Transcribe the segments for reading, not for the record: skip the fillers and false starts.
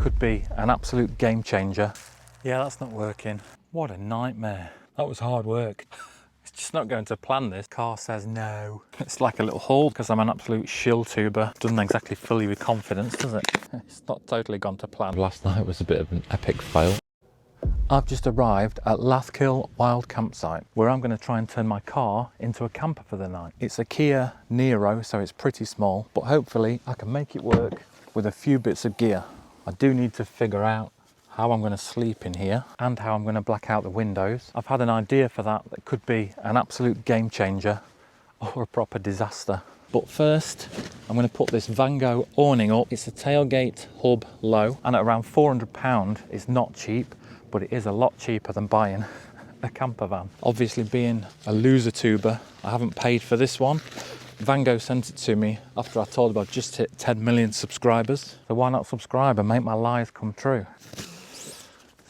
could be an absolute game changer. Yeah, that's not working. What a nightmare. That was hard work. It's just not going to plan, this. Car says no. It's like a little haul because I'm an absolute shill tuber. Doesn't exactly fill you with confidence, does it? It's not totally gone to plan. Last night was a bit of an epic fail. I've just arrived at Lathkill Wild Campsite, where I'm going to try and turn my car into a camper for the night. It's a Kia Niro, so it's pretty small, but hopefully I can make it work with a few bits of gear. I do need to figure out how I'm going to sleep in here and how I'm going to black out the windows. I've had an idea for that could be an absolute game changer or a proper disaster. But first, I'm going to put this Vango awning up. It's a tailgate hub low, and at around £400, it's not cheap, but it is a lot cheaper than buying a camper van. Obviously, being a loser tuber, I haven't paid for this one. Vango sent it to me after I told them I've just hit 10 million subscribers. So why not subscribe and make my lies come true?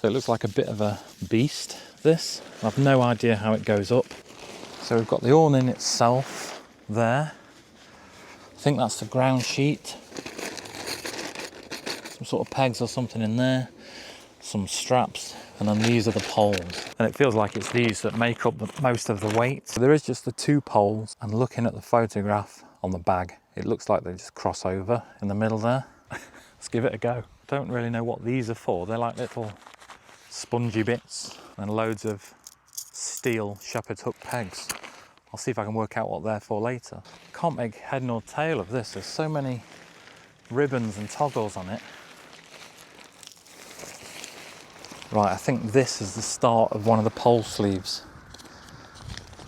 So it looks like a bit of a beast, this. I've no idea how it goes up. So we've got the awning itself there. I think that's the ground sheet. Some sort of pegs or something in there. Some straps, and then these are the poles. And it feels like it's these that make up most of the weight. So there is just the two poles, and looking at the photograph on the bag, it looks like they just cross over in the middle there. Let's give it a go. Don't really know what these are for. They're like little spongy bits and loads of steel shepherd's hook pegs. I'll see if I can work out what they're for later. Can't make head nor tail of this. There's so many ribbons and toggles on it. Right, I think this is the start of one of the pole sleeves.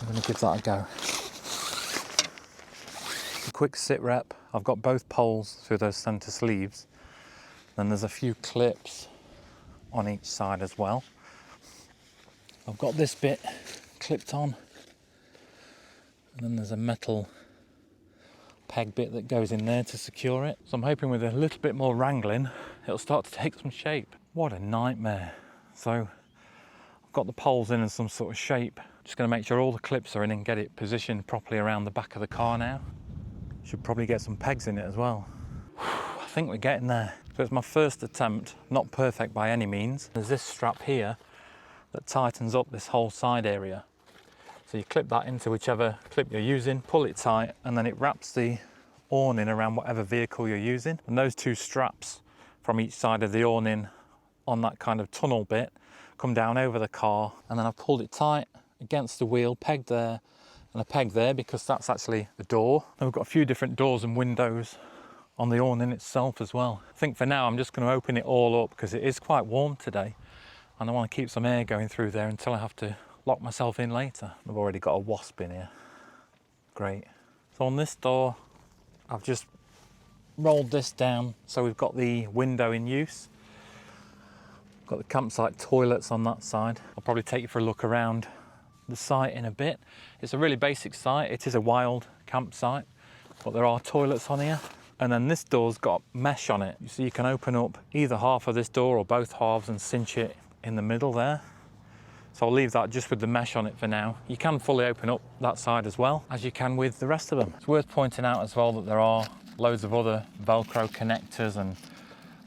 I'm going to give that a go. A quick sit rep. I've got both poles through those centre sleeves. Then there's a few clips on each side as well. I've got this bit clipped on. And then there's a metal peg bit that goes in there to secure it. So I'm hoping with a little bit more wrangling, it'll start to take some shape. What a nightmare. So I've got the poles in some sort of shape. Just going to make sure all the clips are in and get it positioned properly around the back of the car now. Should probably get some pegs in it as well. I think we're getting there. So it's my first attempt, not perfect by any means. There's this strap here that tightens up this whole side area. So you clip that into whichever clip you're using, pull it tight, and then it wraps the awning around whatever vehicle you're using. And those two straps from each side of the awning on that kind of tunnel bit come down over the car, and then I've pulled it tight against the wheel, pegged there and a peg there because that's actually the door. And we've got a few different doors and windows on the awning itself as well. I think for now I'm just going to open it all up because it is quite warm today and I want to keep some air going through there until I have to lock myself in later. I've already got a wasp in here. Great. So on this door I've just rolled this down so we've got the window in use. Got the campsite toilets on that side. I'll probably take you for a look around the site in a bit. It's a really basic site. It is a wild campsite, but there are toilets on here. And then this door's got mesh on it. So you can open up either half of this door or both halves and cinch it in the middle there. So I'll leave that just with the mesh on it for now. You can fully open up that side as well, as you can with the rest of them. It's worth pointing out as well that there are loads of other Velcro connectors and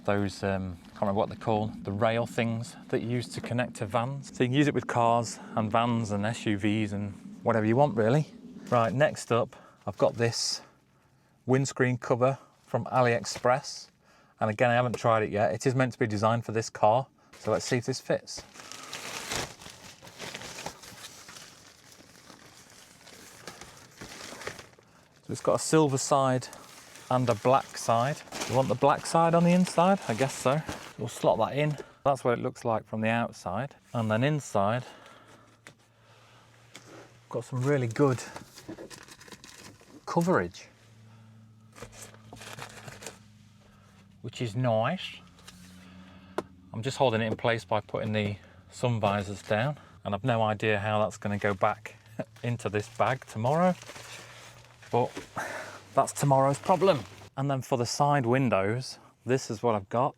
those, I can't remember what they're called, the rail things that you use to connect to vans. So you can use it with cars and vans and SUVs and whatever you want really. Right, next up, I've got this windscreen cover from AliExpress. And again, I haven't tried it yet. It is meant to be designed for this car. So let's see if this fits. So it's got a silver side and a black side. You want the black side on the inside? I guess so. We'll slot that in. That's what it looks like from the outside. And then inside, got some really good coverage, which is nice. I'm just holding it in place by putting the sun visors down, and I've no idea how that's going to go back into this bag tomorrow, but that's tomorrow's problem. And then for the side windows, this is what I've got.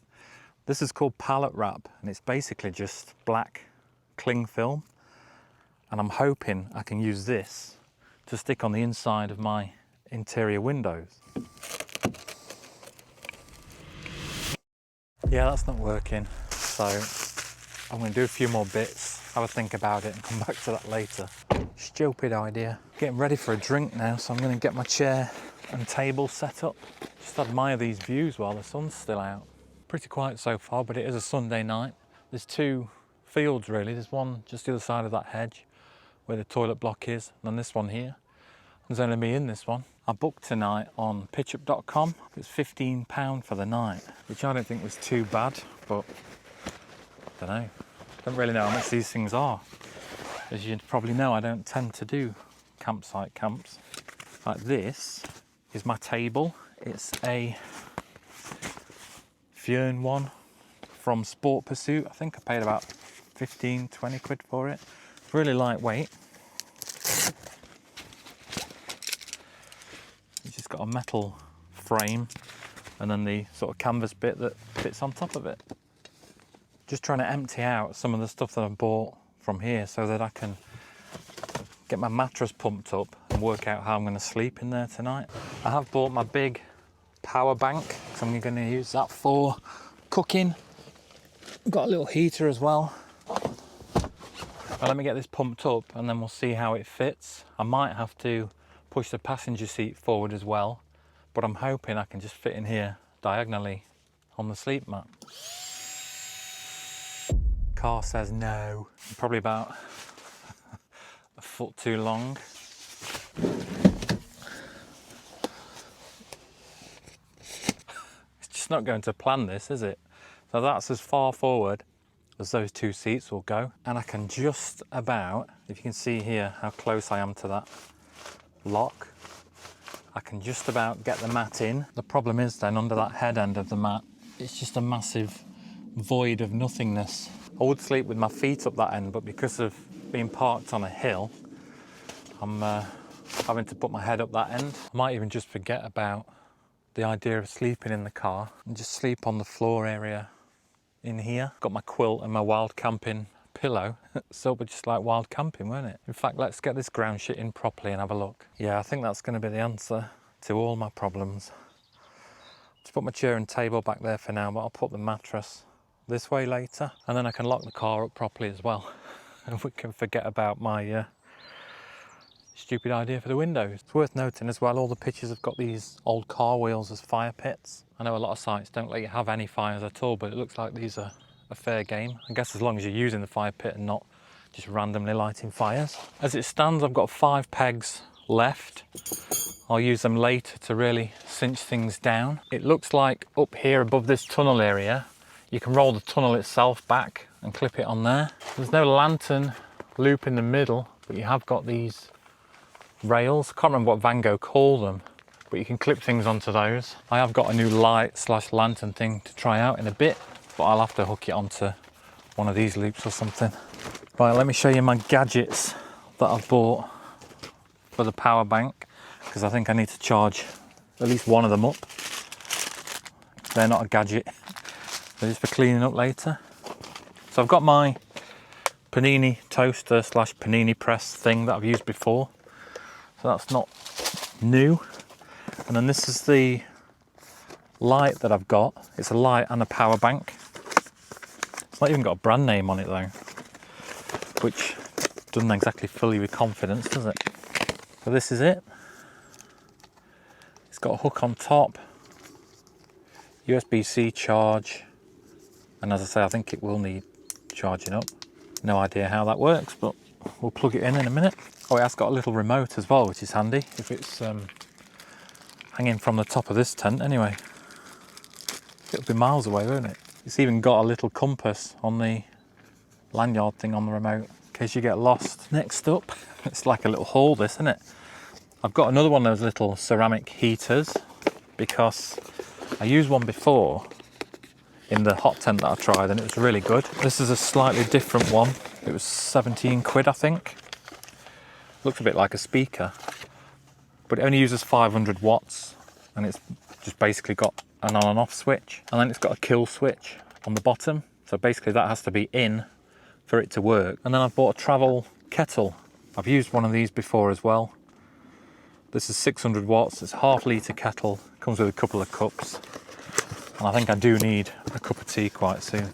This is called pallet wrap, and it's basically just black cling film. And I'm hoping I can use this to stick on the inside of my interior windows. Yeah, that's not working. So I'm going to do a few more bits, have a think about it and come back to that later. Stupid idea. Getting ready for a drink now, so I'm going to get my chair and table set up. Just admire these views while the sun's still out. Pretty quiet so far, but it is a Sunday night. There's two fields really. There's one just the other side of that hedge where the toilet block is, and then this one here. There's only me in this one. I booked tonight on pitchup.com. It was £15 for the night, which I don't think was too bad, but I don't know. Don't really know how much these things are. As you probably know, I don't tend to do campsite camps. Like this is my table. It's a Fjern one from Sport Pursuit. I think I paid about 15, 20 quid for it. It's really lightweight. It's just got a metal frame and then the sort of canvas bit that fits on top of it. Just trying to empty out some of the stuff that I bought from here so that I can get my mattress pumped up and work out how I'm going to sleep in there tonight. I have bought my big power bank because I'm going to use that for cooking. I've got a little heater as well. Well, let me get this pumped up and then we'll see how it fits. I might have to push the passenger seat forward as well, but I'm hoping I can just fit in here diagonally on the sleep mat. Car says no. I'm probably about a foot too long. It's just not going to plan this, is it? So that's as far forward as those two seats will go. And I can just about, if you can see here how close I am to that lock, I can just about get the mat in. The problem is then under that head end of the mat, it's just a massive void of nothingness. I would sleep with my feet up that end, but because of being parked on a hill, I'm having to put my head up that end. I might even just forget about the idea of sleeping in the car and just sleep on the floor area in here. Got my quilt and my wild camping pillow. So but just like wild camping, weren't it? In fact, let's get this ground shit in properly and have a look. Yeah, I think that's going to be the answer to all my problems. Just put my chair and table back there for now, but I'll put the mattress this way later, and then I can lock the car up properly as well. And we can forget about my stupid idea for the windows. It's worth noting as well, all the pictures have got these old car wheels as fire pits. I know a lot of sites don't let you have any fires at all, but it looks like these are a fair game. I guess as long as you're using the fire pit and not just randomly lighting fires. As it stands, I've got 5 pegs left. I'll use them later to really cinch things down. It looks like up here above this tunnel area, you can roll the tunnel itself back and clip it on there. There's no lantern loop in the middle, but you have got these rails. I can't remember what Vango call them, but you can clip things onto those. I have got a new light / lantern thing to try out in a bit, but I'll have to hook it onto one of these loops or something. Right, let me show you my gadgets that I've bought for the power bank, because I think I need to charge at least one of them up. They're not a gadget, they're just for cleaning up later. So I've got my panini toaster / panini press thing that I've used before, so that's not new. And then this is the light that I've got. It's a light and a power bank. It's not even got a brand name on it though, which doesn't exactly fill you with confidence, does it? So this is it. It's got a hook on top, USB-C charge, and as I say, I think it will need charging up. No idea how that works, but we'll plug it in a minute. Oh, it has got a little remote as well, which is handy if it's hanging from the top of this tent anyway. It'll be miles away, won't it? It's even got a little compass on the lanyard thing on the remote in case you get lost. Next up, it's like a little haul this, isn't it? I've got another one of those little ceramic heaters because I used one before in the hot tent that I tried and it was really good. This is a slightly different one. It was 17 quid, I think. Looks a bit like a speaker, but it only uses 500 watts and it's just basically got an on and off switch, and then it's got a kill switch on the bottom. So basically that has to be in for it to work. And then I've bought a travel kettle. I've used one of these before as well. This is 600 watts, it's a ½ litre kettle, comes with a couple of cups. And I think I do need a cup of tea quite soon.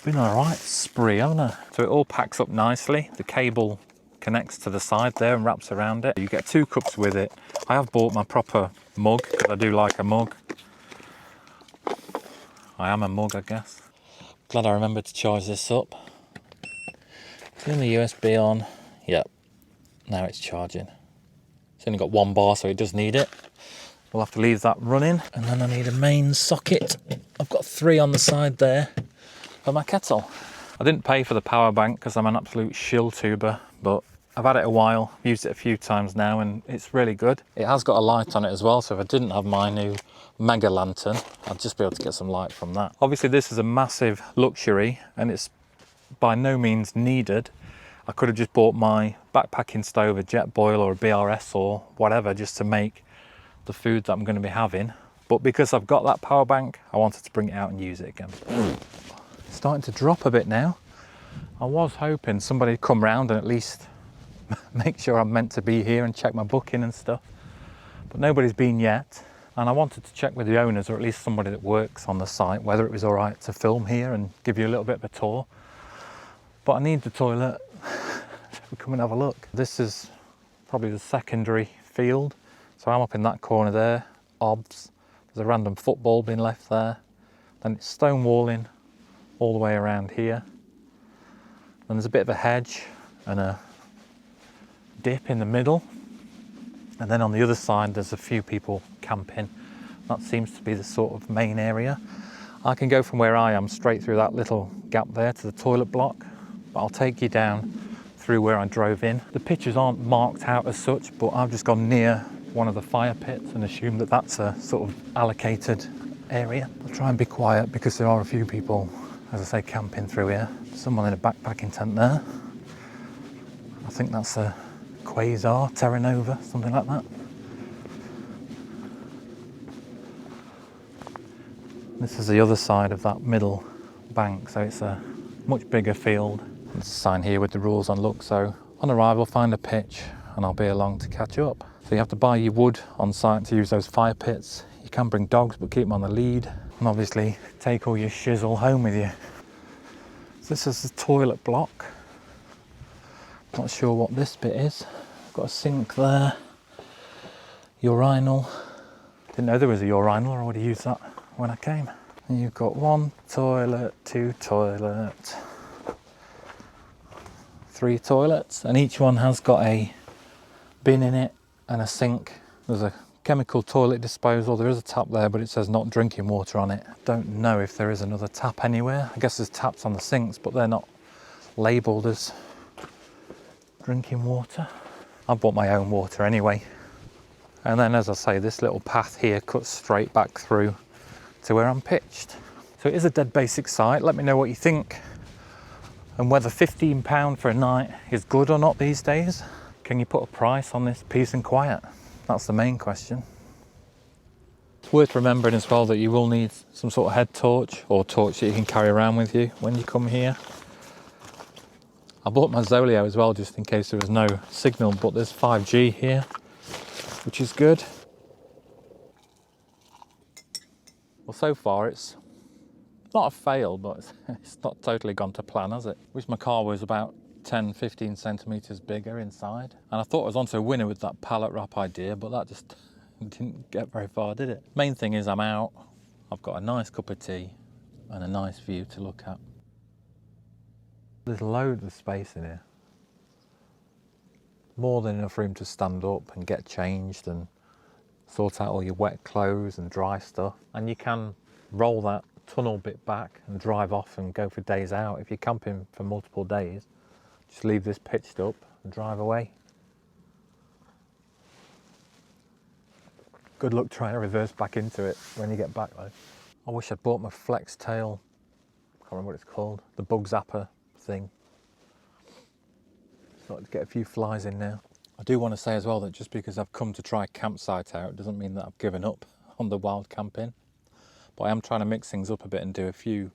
Been all right spree, haven't I? So it all packs up nicely. The cable connects to the side there and wraps around it. You get 2 cups with it. I have bought my proper mug because I do like a mug. I am a mug, I guess. Glad I remembered to charge this up. Turn the USB on. Yep, now it's charging. It's only got 1 bar, so it does need it. We'll have to leave that running. And then I need a main socket. I've got 3 on the side there for my kettle. I didn't pay for the power bank because I'm an absolute shill tuber, but I've had it a while, used it a few times now, and it's really good. It has got a light on it as well, so if I didn't have my new mega lantern, I'd just be able to get some light from that. Obviously this is a massive luxury and it's by no means needed. I could have just bought my backpacking stove, a jet boil or a BRS or whatever, just to make the food that I'm going to be having. But because I've got that power bank, I wanted to bring it out and use it again. It's starting to drop a bit now. I was hoping somebody would come round and at least make sure I'm meant to be here and check my booking and stuff. But nobody's been yet. And I wanted to check with the owners, or at least somebody that works on the site, whether it was all right to film here and give you a little bit of a tour. But I need the toilet. Come and have a look. This is probably the secondary field. So I'm up in that corner there, obs. There's a random football being left there. Then it's stone walling all the way around here. Then there's a bit of a hedge and a dip in the middle. And then on the other side, there's a few people camping. That seems to be the sort of main area. I can go from where I am straight through that little gap there to the toilet block, but I'll take you down through where I drove in. The pictures aren't marked out as such, but I've just gone near one of the fire pits and assumed that that's a sort of allocated area. I'll try and be quiet because there are a few people, as I say, camping through here. Someone in a backpacking tent there. I think that's a Quasar, Terra Nova, something like that. This is the other side of that middle bank, so it's a much bigger field. There's a sign here with the rules on look, so on arrival find a pitch and I'll be along to catch up. So you have to buy your wood on site to use those fire pits. You can bring dogs but keep them on the lead, and obviously take all your shizzle home with you. So this is the toilet block. Not sure what this bit is. Got a sink there, urinal. Didn't know there was a urinal, or I would have used that when I came. And you've got 1 toilet, 2 toilet, 3 toilets, and each one has got a bin in it and a sink. There's a chemical toilet disposal. There is a tap there, but it says not drinking water on it. Don't know if there is another tap anywhere. I guess there's taps on the sinks, but they're not labelled as drinking water. I've bought my own water anyway. And then, as I say, this little path here cuts straight back through to where I'm pitched. So it is a dead basic site. Let me know what you think and whether £15 for a night is good or not these days. Can you put a price on this peace and quiet? That's the main question. It's worth remembering as well that you will need some sort of head torch or torch that you can carry around with you when you come here. I bought my Zoleo as well just in case there was no signal, but there's 5G here, which is good. Well, so far it's not a fail, but it's not totally gone to plan, has it? Wish my car was about 10-15 centimetres bigger inside. And I thought I was onto a winner with that pallet wrap idea, but that just didn't get very far, did it? Main thing is I'm out, I've got a nice cup of tea and a nice view to look at. There's loads of space in here. More than enough room to stand up and get changed and sort out all your wet clothes and dry stuff. And you can roll that tunnel bit back and drive off and go for days out. If you're camping for multiple days, just leave this pitched up and drive away. Good luck trying to reverse back into it when you get back though. I wish I'd bought my flex tail, can't remember what it's called, the bug zapper thing. Starting to get a few flies in now. I do want to say as well that just because I've come to try a campsite out doesn't mean that I've given up on the wild camping. But I am trying to mix things up a bit and do a few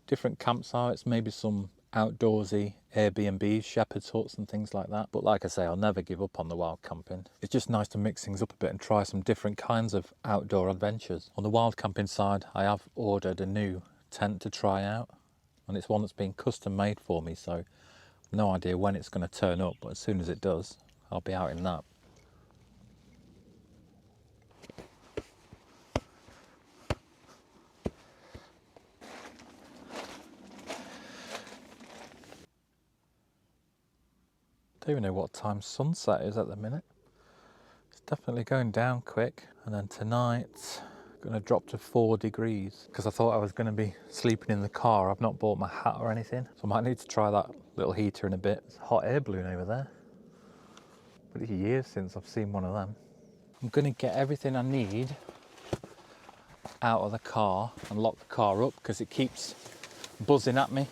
different campsites, maybe some outdoorsy Airbnbs, shepherd's huts and things like that. But like I say, I'll never give up on the wild camping. It's just nice to mix things up a bit and try some different kinds of outdoor adventures. On the wild camping side, I have ordered a new tent to try out, and it's one that's been custom made for me, so no idea when it's going to turn up, but as soon as it does, I'll be out in that. Don't even know what time sunset is at the minute. It's definitely going down quick. And then tonight, going to drop to 4 degrees because I thought I was going to be sleeping in the car. I've not bought my hat or anything, so I might need to try that little heater in a bit. It's a hot air balloon over there. But it's years since I've seen one of them. I'm going to get everything I need out of the car and lock the car up because it keeps buzzing at me.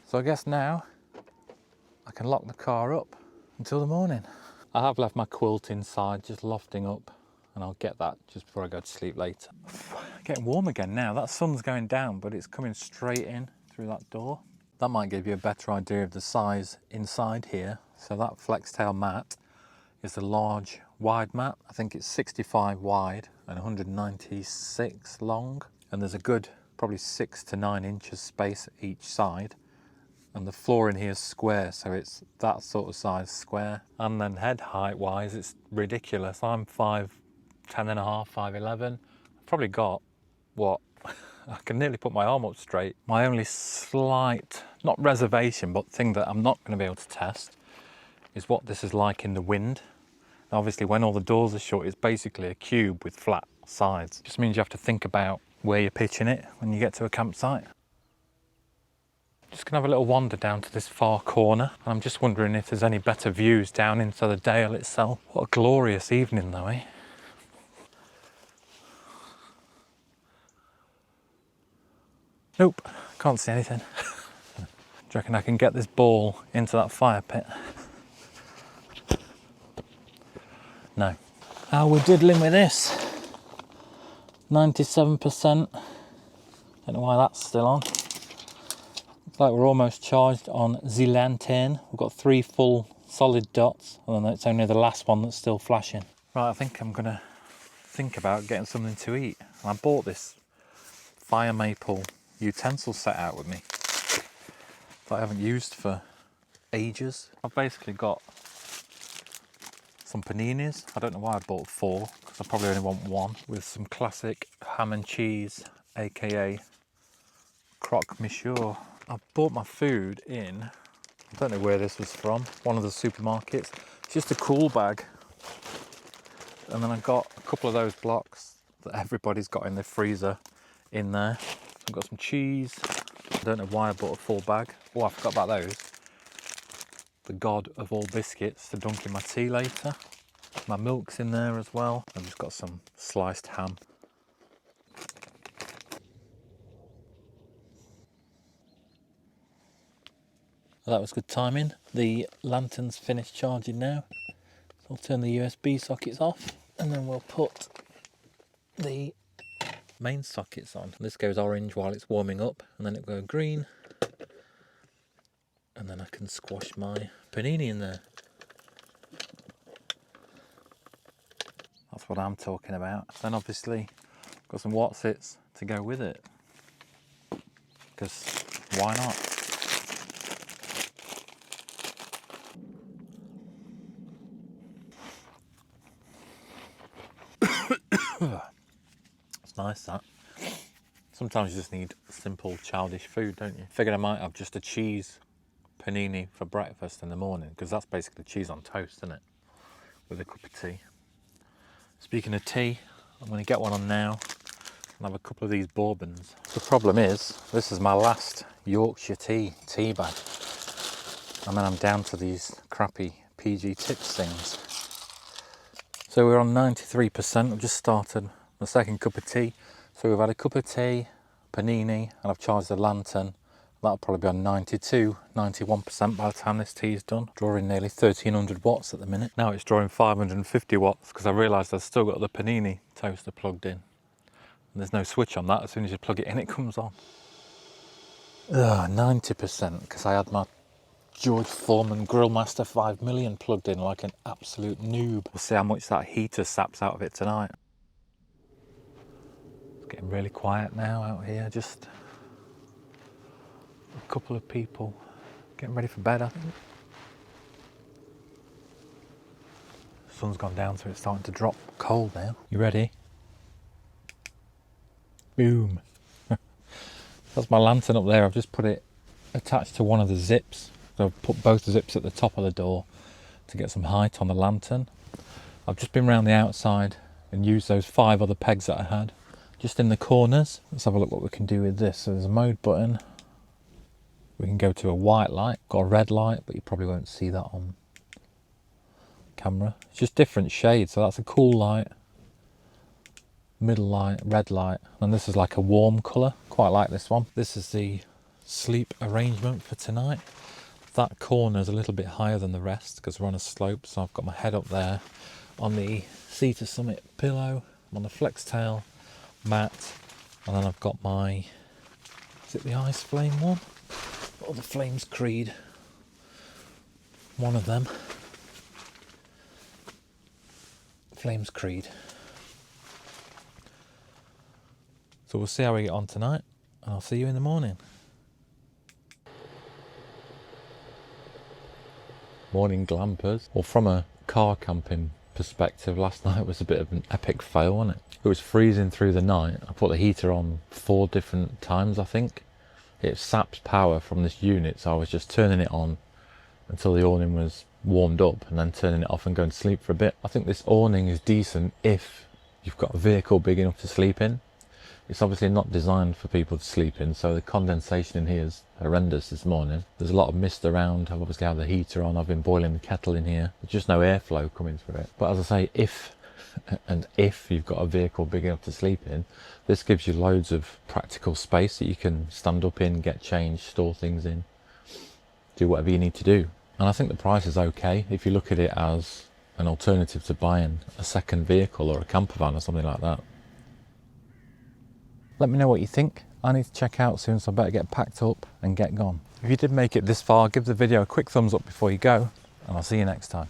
So I guess now I can lock the car up until the morning. I have left my quilt inside, just lofting up, and I'll get that just before I go to sleep later. Getting warm again now. That sun's going down, but it's coming straight in through that door. That might give you a better idea of the size inside here. So that Flextail mat is a large wide mat. I think it's 65 wide and 196 long. And there's a good probably 6 to 9 inches space each side. And the floor in here is square, so it's that sort of size square. And then head height wise, it's ridiculous. I'm 5'10 and a half, 5'11". I've probably got, what, I can nearly put my arm up straight. My only slight, not reservation, but thing that I'm not going to be able to test is what this is like in the wind. Obviously, when all the doors are shut, it's basically a cube with flat sides. Just means you have to think about where you're pitching it when you get to a campsite. Just gonna have a little wander down to this far corner. And I'm just wondering if there's any better views down into the dale itself. What a glorious evening though, eh? Nope, can't see anything. Do you reckon I can get this ball into that fire pit? No. How are we diddling with this? 97%. Don't know why that's still on. Looks like we're almost charged on the lantern. We've got 3 full solid dots, and then it's only the last one that's still flashing. Right, I think I'm gonna think about getting something to eat. And I bought this fire maple utensil set out with me that I haven't used for ages. I've basically got some paninis. I don't know why I bought 4, because I probably only want 1, with some classic ham and cheese, aka croque monsieur. I bought my food in, I don't know where this was from, one of the supermarkets. It's just a cool bag. And then I got a couple of those blocks that everybody's got in their freezer in there. I've got some cheese. I don't know why I bought a full bag. Oh, I forgot about those. The god of all biscuits to dunk in my tea later. My milk's in there as well. I've just got some sliced ham. That was good timing. The lantern's finished charging now. So I'll turn the USB sockets off and then we'll put the main sockets on. This goes orange while it's warming up and then it'll go green. And then I can squash my panini in there. That's what I'm talking about. Then obviously got some Watsits to go with it. Because why not? It's nice that. Sometimes you just need simple childish food, don't you? Figured I might have just a cheese panini for breakfast in the morning, because that's basically cheese on toast, isn't it? With a cup of tea. Speaking of tea, I'm going to get one on now and have a couple of these bourbons. The problem is, this is my last Yorkshire tea bag. And then I'm down to these crappy PG Tips things. So we're on 93%. I've just started the second cup of tea. So we've had a cup of tea, panini, and I've charged the lantern. That'll probably be on 92, 91% by the time this tea is done. Drawing nearly 1300 watts at the minute. Now it's drawing 550 watts because I realised I've still got the panini toaster plugged in. There's no switch on that. As soon as you plug it in, it comes on. 90%, because I had my George Foreman Grillmaster 5 million plugged in like an absolute noob. We'll see how much that heater saps out of it tonight. It's getting really quiet now out here. Just a couple of people getting ready for bed, I think. Sun's gone down, so it's starting to drop cold now. You ready? Boom. That's my lantern up there. I've just put it attached to one of the zips. So I've put both the zips at the top of the door to get some height on the lantern. I've just been around the outside and used those 5 other pegs that I had just in the corners. Let's have a look what we can do with this. So there's a mode button. We can go to a white light, got a red light, but you probably won't see that on camera. It's just different shades, so that's a cool light, middle light, red light, and this is like a warm colour. Quite like this one. This is the sleep arrangement for tonight. That corner is a little bit higher than the rest because we're on a slope, so I've got my head up there on the Cedar Summit pillow. I'm on the flex tail mat, and then I've got my, is it the Ice Flame one? Or the Flames Creed? One of them. Flames Creed. So we'll see how we get on tonight, and I'll see you in the morning. Morning glampers. Well, from a car camping perspective, last night was a bit of an epic fail, wasn't it? It was freezing through the night. I put the heater on 4 different times, I think. It saps power from this unit, so I was just turning it on until the awning was warmed up and then turning it off and going to sleep for a bit. I think this awning is decent if you've got a vehicle big enough to sleep in. It's obviously not designed for people to sleep in, so the condensation in here is horrendous this morning. There's a lot of mist around. I've obviously had the heater on. I've been boiling the kettle in here. There's just no airflow coming through it. But as I say, if you've got a vehicle big enough to sleep in, this gives you loads of practical space that you can stand up in, get changed, store things in, do whatever you need to do. And I think the price is okay if you look at it as an alternative to buying a second vehicle or a camper van or something like that. Let me know what you think. I need to check out soon, so I better get packed up and get gone. If you did make it this far, give the video a quick thumbs up before you go, and I'll see you next time.